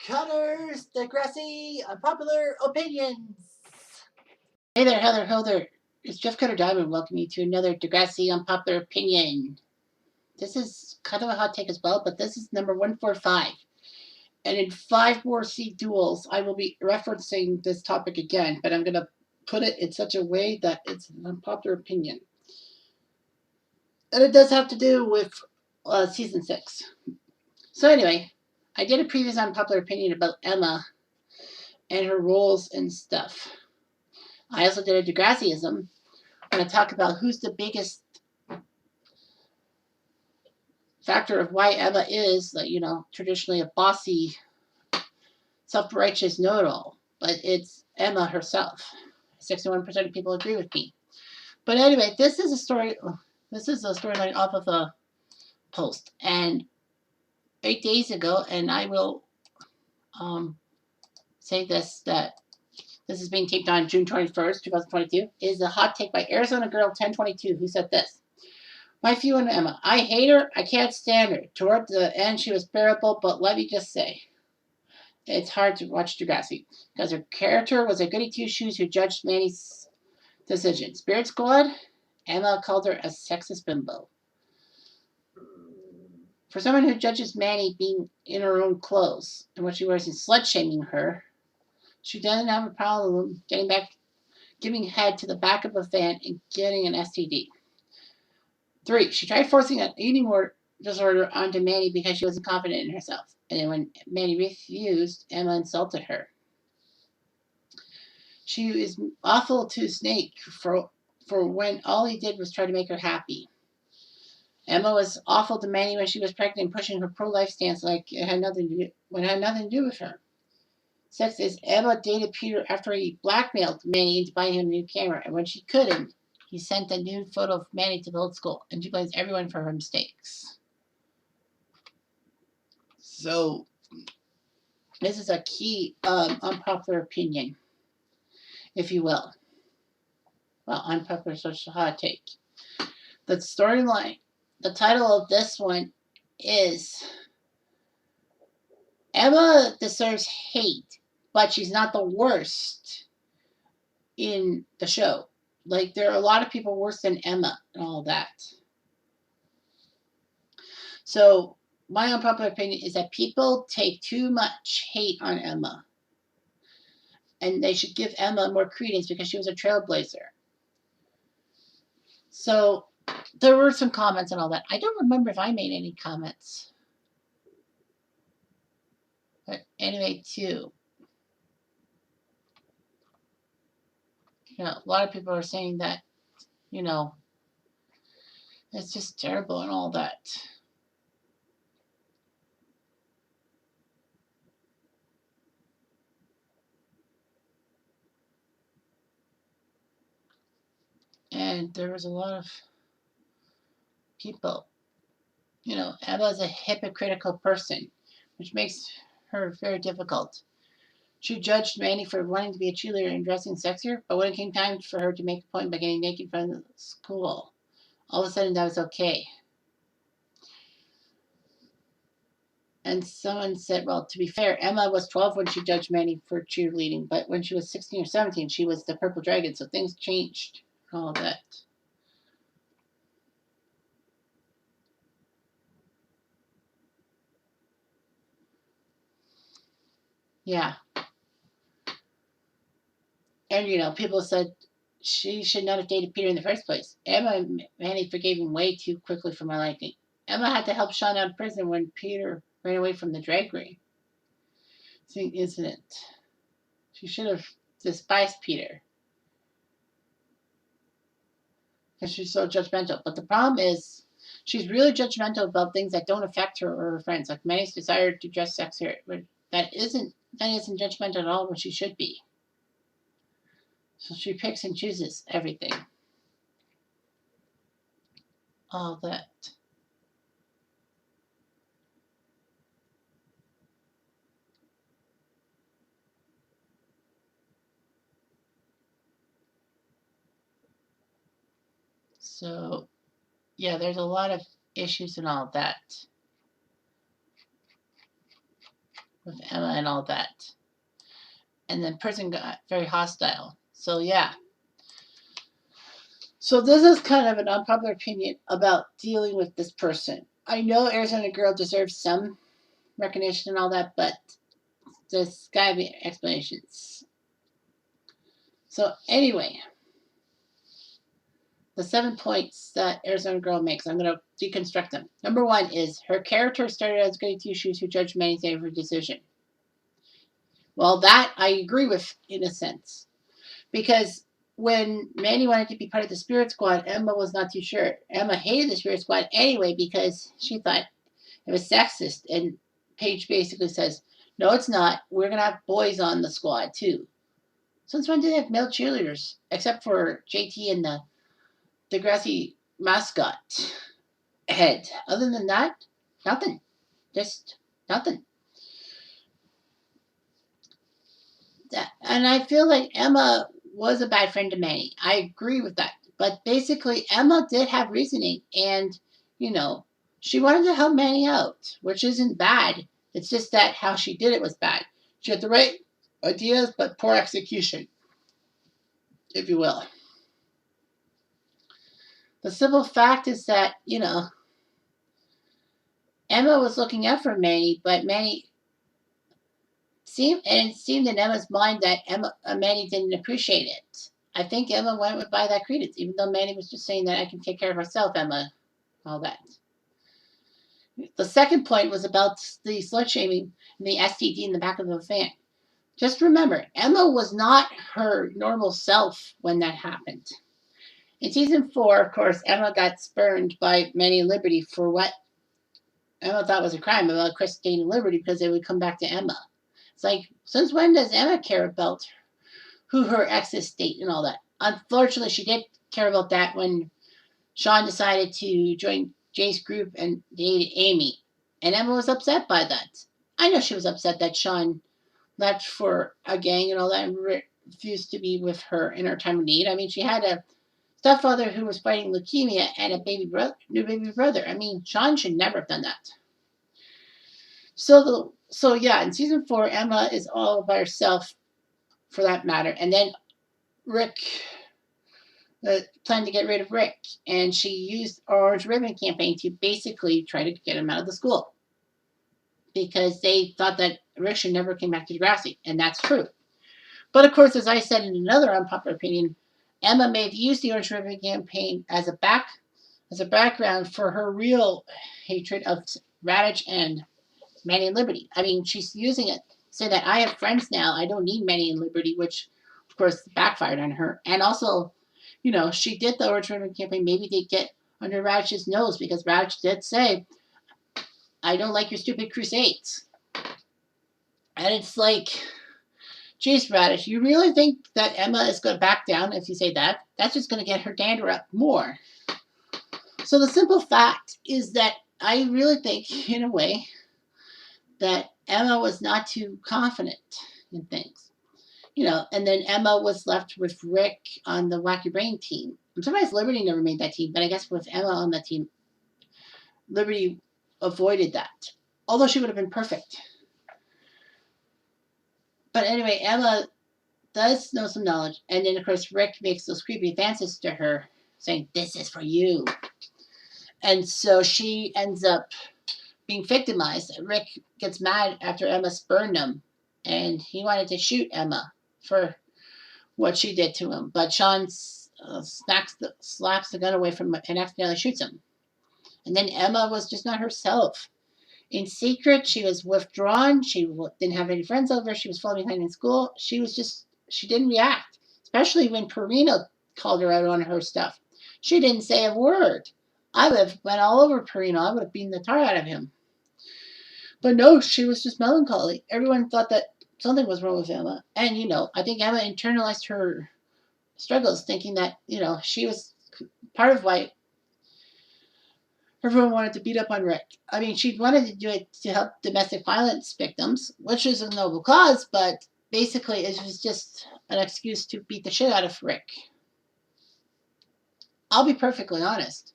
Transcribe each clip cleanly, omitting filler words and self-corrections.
Connors, Degrassi, Unpopular Opinions. Hey there, Heather, ho there. It's Jeff Cutter Diamond welcoming you to another Degrassi Unpopular Opinion. This is kind of a hot take as well, but this is number 145. And in 5 more CDUOs, I will be referencing this topic again, but I'm going to put it in such a way that it's an unpopular opinion. And it does have to do with season 6. So anyway, I did a previous unpopular opinion about Emma and her roles and stuff. I also did a Degrassiism. I'm going to talk about who's the biggest factor of why Emma is, like, traditionally a bossy, self-righteous know-it-all. But it's Emma herself. 61% of people agree with me. But anyway, this is a story. This is a storyline off of a post, and 8 days ago, and I will say this, that this is being taped on June 21st, 2022, is a hot take by Arizona Girl 1022, who said this. My view on Emma. I hate her. I can't stand her. Toward the end, she was bearable, but let me just say, it's hard to watch Degrassi because her character was a goody two-shoes who judged Manny's decision. Spirit Squad, Emma called her a sexist bimbo. For someone who judges Manny being in her own clothes and what she wears and slut-shaming her, she doesn't have a problem giving head to the back of a van and getting an STD. 3. She tried forcing an eating disorder onto Manny because she wasn't confident in herself. And then when Manny refused, Emma insulted her. She is awful to Snake for when all he did was try to make her happy. Emma was awful to Manny when she was pregnant and pushing her pro-life stance like it had nothing to do with her. 6 is Emma dated Peter after he blackmailed Manny into buying him a new camera, and when she couldn't, he sent a nude photo of Manny to the old school, and she blames everyone for her mistakes. So, this is a key unpopular opinion, if you will. Well, unpopular social hot take. The storyline, the title of this one is Emma deserves hate, but she's not the worst in the show. Like, there are a lot of people worse than Emma and all that. So, my unpopular opinion is that people take too much hate on Emma. And they should give Emma more credence because she was a trailblazer. So, there were some comments and all that. I don't remember if I made any comments. But anyway, too. A lot of people are saying that, it's just terrible and all that. And there was a lot of people. Emma's a hypocritical person, which makes her very difficult. She judged Manny for wanting to be a cheerleader and dressing sexier, but when it came time for her to make a point by getting naked in front of the school, all of a sudden that was okay. And someone said, well, to be fair, Emma was 12 when she judged Manny for cheerleading, but when she was 16 or 17, she was the purple dragon, so things changed and all that. Yeah. And, people said she should not have dated Peter in the first place. Emma and Manny forgave him way too quickly for my liking. Emma had to help Sean out of prison when Peter ran away from the drag ring. It's an incident. She should have despised Peter because she's so judgmental. But the problem is, she's really judgmental about things that don't affect her or her friends, like Manny's desire to dress sexier. That isn't judgmental at all when she should be. So she picks and chooses everything. All that. So, yeah, there's a lot of issues and all that. with Emma and all that. And the person got very hostile. So, yeah. So, this is kind of an unpopular opinion about dealing with this person. I know Arizona Girl deserves some recognition and all that, but there's gotta be explanations. So, anyway, the 7 points that Arizona Girl makes, I'm going to deconstruct them. Number one is her character started as goody two shoes who judged many things for decision. Well, that I agree with in a sense. Because when Manny wanted to be part of the Spirit Squad, Emma was not too sure. Emma hated the Spirit Squad anyway because she thought it was sexist. And Paige basically says, no, it's not. We're going to have boys on the squad too. Since when did they have male cheerleaders? Except for JT and the Degrassi mascot head. Other than that, nothing. Just nothing. And I feel like Emma was a bad friend to Manny. I agree with that. But basically, Emma did have reasoning, and you know, she wanted to help Manny out, which isn't bad. It's just that how she did it was bad. She had the right ideas, but poor execution, if you will. The simple fact is that, Emma was looking out for Manny, but it seemed in Emma's mind that Manny didn't appreciate it. I think Emma went by that credence, even though Manny was just saying that I can take care of myself, Emma, all that. The second point was about the slut shaming and the STD in the back of the van. Just remember, Emma was not her normal self when that happened. In season 4, of course, Emma got spurned by Manny and Liberty for what Emma thought was a crime about Chris dating Liberty because they would come back to Emma. It's like, since when does Emma care about who her exes date and all that? Unfortunately, she did care about that when Sean decided to join Jay's group and dated Amy. And Emma was upset by that. I know she was upset that Sean left for a gang and all that and refused to be with her in her time of need. I mean, she had a stepfather who was fighting leukemia and a new baby brother. I mean, Sean should never have done that. So yeah, in season 4, Emma is all by herself for that matter. And then Rick planned to get rid of Rick, and she used Orange Ribbon campaign to basically try to get him out of the school because they thought that Rick should never come back to Degrassi, and that's true. But of course, as I said in another unpopular opinion, Emma may have used the Orange Ribbon campaign as a background for her real hatred of Raditch and Manny and Liberty. I mean, she's using it to say that I have friends now. I don't need Manny and Liberty, which of course backfired on her. And also, she did the Orange Ribbon campaign maybe to get under Raditch's nose because Raditch did say, I don't like your stupid crusades. And it's like, geez, Raditch, you really think that Emma is going to back down if you say that? That's just going to get her dander up more. So the simple fact is that I really think, in a way, that Emma was not too confident in things. And then Emma was left with Rick on the Wacky Brain team. I'm surprised Liberty never made that team, but I guess with Emma on that team, Liberty avoided that. Although she would have been perfect. But anyway, Emma does know some knowledge. And then, of course, Rick makes those creepy advances to her, saying, this is for you. And so she ends up being victimized. Rick gets mad after Emma spurned him, and he wanted to shoot Emma for what she did to him. But Sean slaps the gun away from him and accidentally shoots him. And then Emma was just not herself. In secret, she was withdrawn. She didn't have any friends over. She was falling behind in school. She didn't react, especially when Perino called her out on her stuff. She didn't say a word. I would have went all over Perino. I would have beaten the tar out of him. But no, she was just melancholy. Everyone thought that something was wrong with Emma. And, I think Emma internalized her struggles, thinking that, she was part of why everyone wanted to beat up on Rick. I mean, she wanted to do it to help domestic violence victims, which is a noble cause, but basically it was just an excuse to beat the shit out of Rick. I'll be perfectly honest.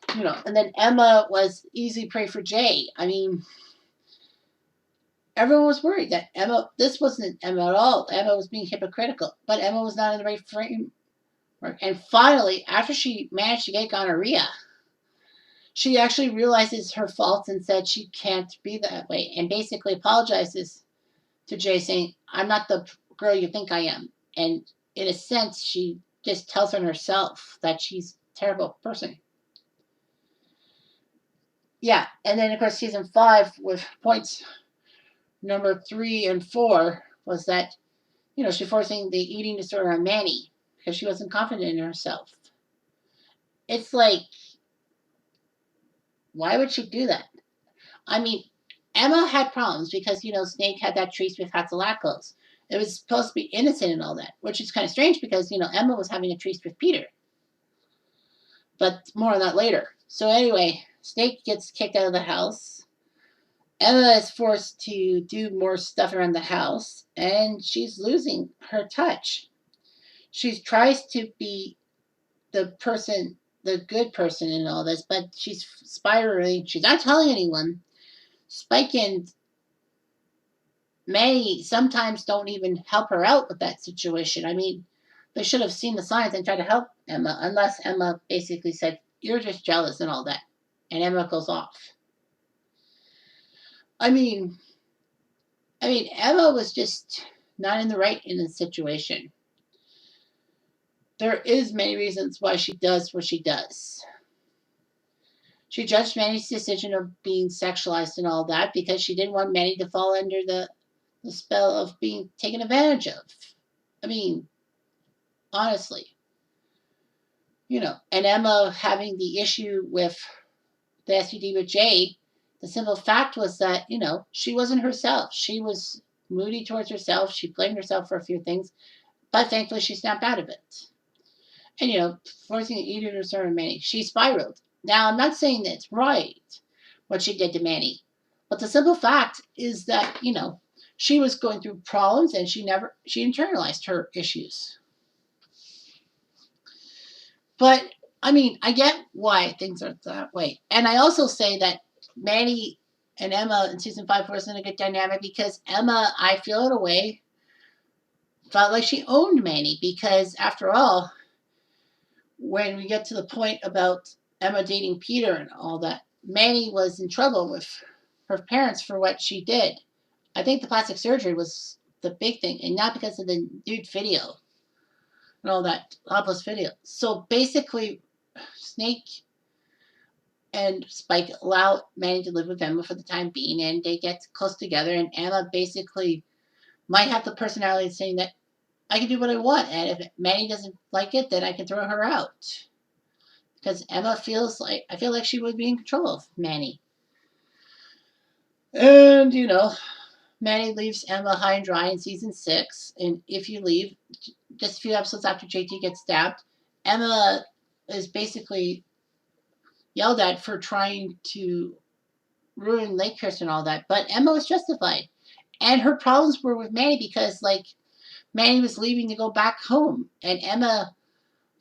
And then Emma was easy prey for Jay. I mean, everyone was worried that Emma, this wasn't Emma at all. Emma was being hypocritical, but Emma was not in the right framework. And finally, after she managed to get gonorrhea, she actually realizes her faults and said she can't be that way and basically apologizes to Jay, saying, I'm not the girl you think I am. And in a sense, she just tells on herself that she's a terrible person. Yeah, and then of course season 5 with points number 3 and 4 was that, she forcing the eating disorder on Manny because she wasn't confident in herself. It's like, why would she do that? I mean, Emma had problems because, Snake had that treat with Hatzalakos. It was supposed to be innocent and all that, which is kind of strange because, Emma was having a treat with Peter. But more on that later. So anyway, Snake gets kicked out of the house. Emma is forced to do more stuff around the house, and she's losing her touch. She tries to be the good person in all this, but she's spiraling. She's not telling anyone. Spike and May sometimes don't even help her out with that situation. I mean, they should have seen the signs and tried to help Emma, unless Emma basically said, "You're just jealous" and all that. And Emma goes off. I mean, Emma was just not in the right in this situation. There is many reasons why she does what she does. She judged Manny's decision of being sexualized and all that because she didn't want Manny to fall under the spell of being taken advantage of. I mean, honestly, and Emma having the issue with the SUD with Jay, the simple fact was that, she wasn't herself. She was moody towards herself. She blamed herself for a few things, but thankfully she snapped out of it. And, forcing an eating disorder on Manny, she spiraled. Now, I'm not saying that it's right what she did to Manny, but the simple fact is that, she was going through problems and she internalized her issues. But I mean, I get why things are that way. And I also say that Manny and Emma in season 5 wasn't a good dynamic because Emma, I feel in a way, felt like she owned Manny because after all, when we get to the point about Emma dating Peter and all that, Manny was in trouble with her parents for what she did. I think the plastic surgery was the big thing, and not because of the nude video and all that topless video. So basically, Snake and Spike allow Manny to live with Emma for the time being, and they get close together. And Emma basically might have the personality of saying that I can do what I want, and if Manny doesn't like it, then I can throw her out. Because Emma I feel like she would be in control of Manny. And, Manny leaves Emma high and dry in season 6. And if you leave, just a few episodes after JT gets stabbed, Emma is basically yelled at for trying to ruin Lakehurst and all that. But Emma was justified. And her problems were with Manny because, Manny was leaving to go back home. And Emma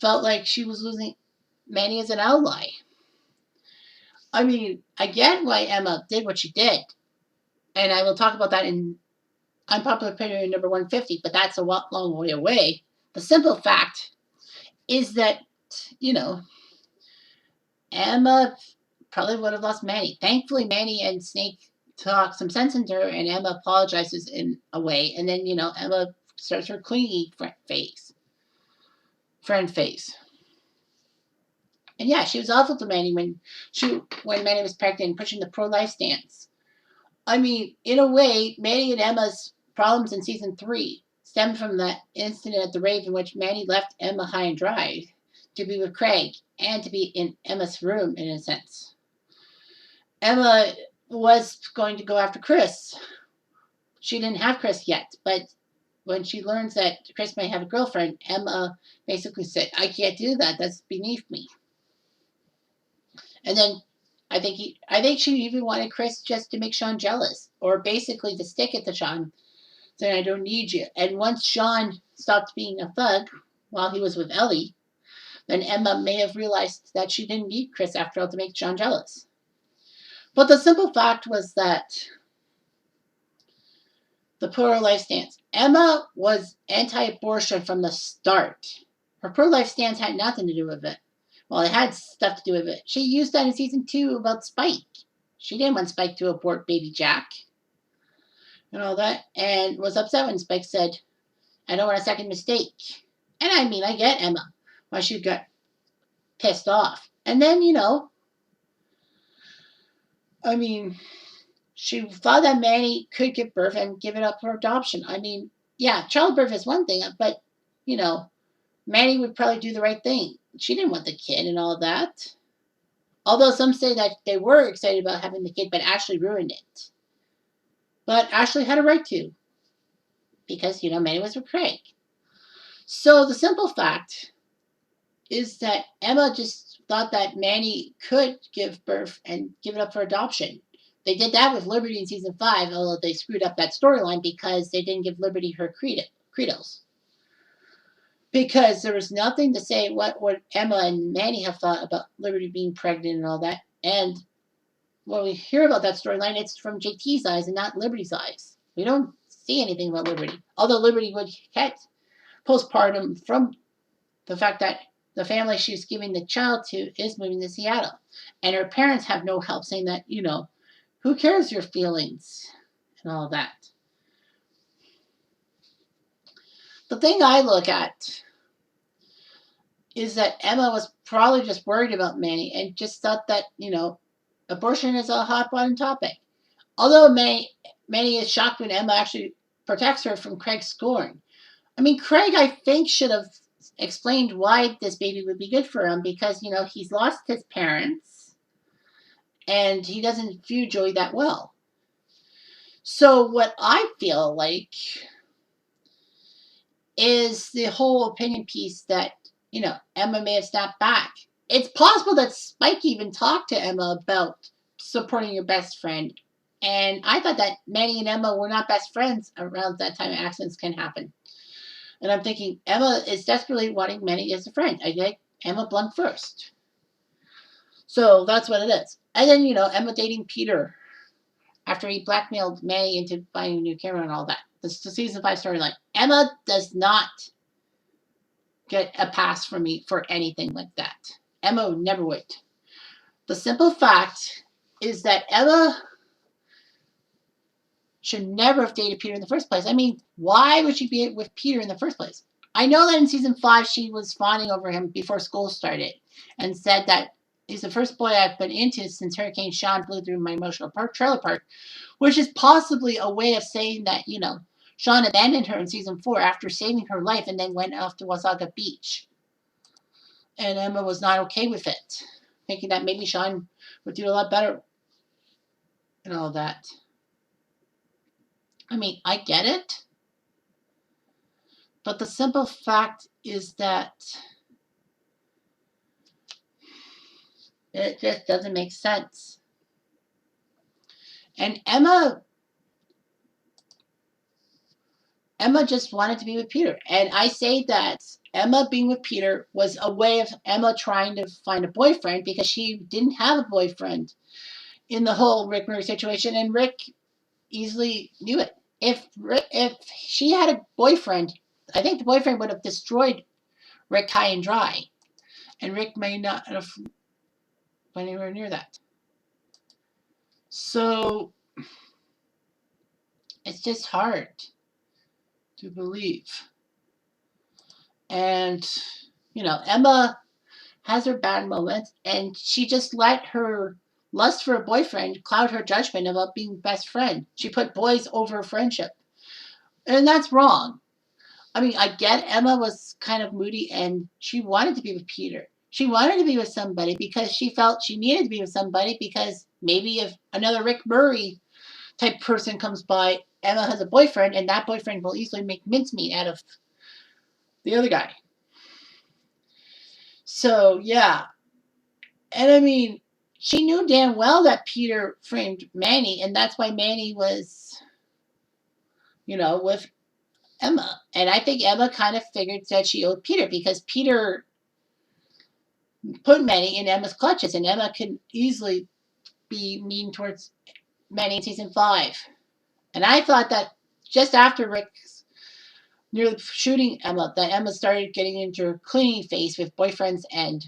felt like she was losing Manny as an ally. I mean, I get why Emma did what she did. And I will talk about that in unpopular opinion number 150, but that's a long way away. The simple fact is that, Emma probably would have lost Manny. Thankfully, Manny and Snake talk some sense into her, and Emma apologizes in a way. And then, Emma starts her clingy friend phase. And yeah, she was awful to Manny when Manny was pregnant and pushing the pro-life stance. I mean, in a way, Manny and Emma's problems in season 3 stemmed from that incident at the rave in which Manny left Emma high and dry to be with Craig and to be in Emma's room, in a sense. Emma was going to go after Chris. She didn't have Chris yet, but when she learns that Chris may have a girlfriend, Emma basically said, I can't do that. That's beneath me. And then I think she even wanted Chris just to make Sean jealous, or basically to stick it to Sean, saying I don't need you. And once Sean stopped being a thug while he was with Ellie, then Emma may have realized that she didn't need Chris after all to make Sean jealous. But the simple fact was that The pro-life stance. Emma was anti-abortion from the start. Her pro-life stance had nothing to do with it. Well, it had stuff to do with it. She used that in season 2 about Spike. She didn't want Spike to abort baby Jack and all that, and was upset when Spike said, "I don't want a second mistake." And I mean, I get Emma why she got pissed off. And then, I mean, she thought that Manny could give birth and give it up for adoption. I mean, yeah, childbirth is one thing, but, you know, Manny would probably do the right thing. She didn't want the kid and all that. Although some say that they were excited about having the kid, but Ashley ruined it. But Ashley had a right to, because, Manny was with Craig. So the simple fact is that Emma just thought that Manny could give birth and give it up for adoption. They did that with Liberty in season 5, although they screwed up that storyline because they didn't give Liberty her credos. Because there was nothing to say what would Emma and Manny have thought about Liberty being pregnant and all that. And when we hear about that storyline, it's from JT's eyes and not Liberty's eyes. We don't see anything about Liberty. Although Liberty would get postpartum from the fact that the family she's giving the child to is moving to Seattle. And her parents have no help, saying that, who cares your feelings and all that. The thing I look at is that Emma was probably just worried about Manny and just thought that, abortion is a hot button topic. Although Manny is shocked when Emma actually protects her from Craig's scorn. I mean, Craig, I think, should have explained why this baby would be good for him because, he's lost his parents and he doesn't view Joey that well. So what I feel like is the whole opinion piece that, Emma may have snapped back. It's possible that Spike even talked to Emma about supporting your best friend. And I thought that Manny and Emma were not best friends around that time accidents can happen. And I'm thinking Emma is desperately wanting Manny as a friend. I get Emma Blunt first. So that's what it is. And then, Emma dating Peter after he blackmailed Manny into buying a new camera and all that. This is the season 5 storyline. Emma does not get a pass from me for anything like that. Emma never would. The simple fact is that Emma should never have dated Peter in the first place. I mean, why would she be with Peter in the first place? I know that in season 5 she was fawning over him before school started and said that he's the first boy I've been into since Hurricane Sean blew through my emotional trailer park, which is possibly a way of saying that, Sean abandoned her in season 4 after saving her life and then went off to Wasaga Beach. And Emma was not okay with it, thinking that maybe Sean would do a lot better and all that. I mean, I get it. But the simple fact is that it just doesn't make sense. And Emma just wanted to be with Peter. And I say that Emma being with Peter was a way of Emma trying to find a boyfriend because she didn't have a boyfriend in the whole Rick Murray situation. And Rick easily knew it. If she had a boyfriend, I think the boyfriend would have destroyed Rick high and dry. And Rick may not have went anywhere near that. So it's just hard to believe. And, Emma has her bad moments, and she just let her lust for a boyfriend cloud her judgment about being best friend. She put boys over friendship. And that's wrong. I mean, I get Emma was kind of moody and she wanted to be with Peter. She wanted to be with somebody because she felt she needed to be with somebody because maybe if another Rick Murray type person comes by, Emma has a boyfriend and that boyfriend will easily make mincemeat out of the other guy. So, yeah. And I mean, she knew damn well that Peter framed Manny, and that's why Manny was, with Emma. And I think Emma kind of figured that she owed Peter because Peter put Manny in Emma's clutches, and Emma could easily be mean towards Manny in season 5. And I thought that just after Rick's nearly shooting Emma, that Emma started getting into her clingy phase with boyfriends and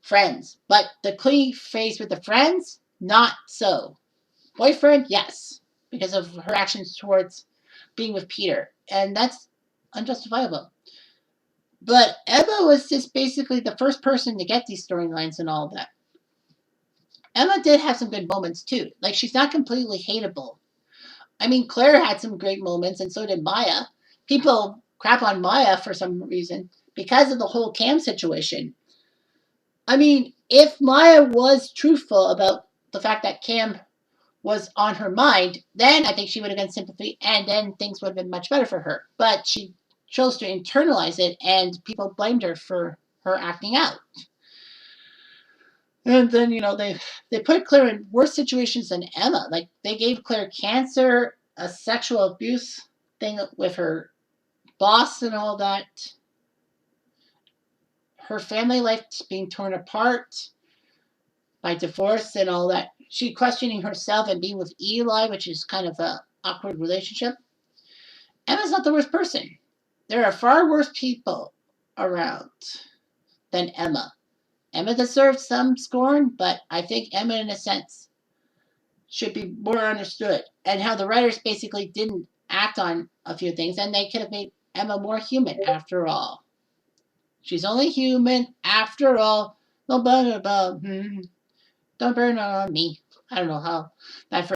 friends. But the clingy phase with the friends, not so. Boyfriend, yes, because of her actions towards being with Peter. And that's unjustifiable. But Emma was just basically the first person to get these storylines and all that. Emma did have some good moments too. Like, she's not completely hateable. I mean, Claire had some great moments, and so did Maya. People crap on Maya for some reason because of the whole Cam situation. I mean, if Maya was truthful about the fact that Cam was on her mind, then I think she would have gotten sympathy, and then things would have been much better for her. But she chose to internalize it, and people blamed her for her acting out. And then, they put Claire in worse situations than Emma. Like, they gave Claire cancer, a sexual abuse thing with her boss and all that, her family life being torn apart by divorce and all that. She questioning herself and being with Eli, which is kind of a awkward relationship. Emma's not the worst person. There are far worse people around than Emma. Emma deserves some scorn, but I think Emma, in a sense, should be more understood. And how the writers basically didn't act on a few things, and they could have made Emma more human after all. She's only human after all. No, don't burn it on me. I don't know how that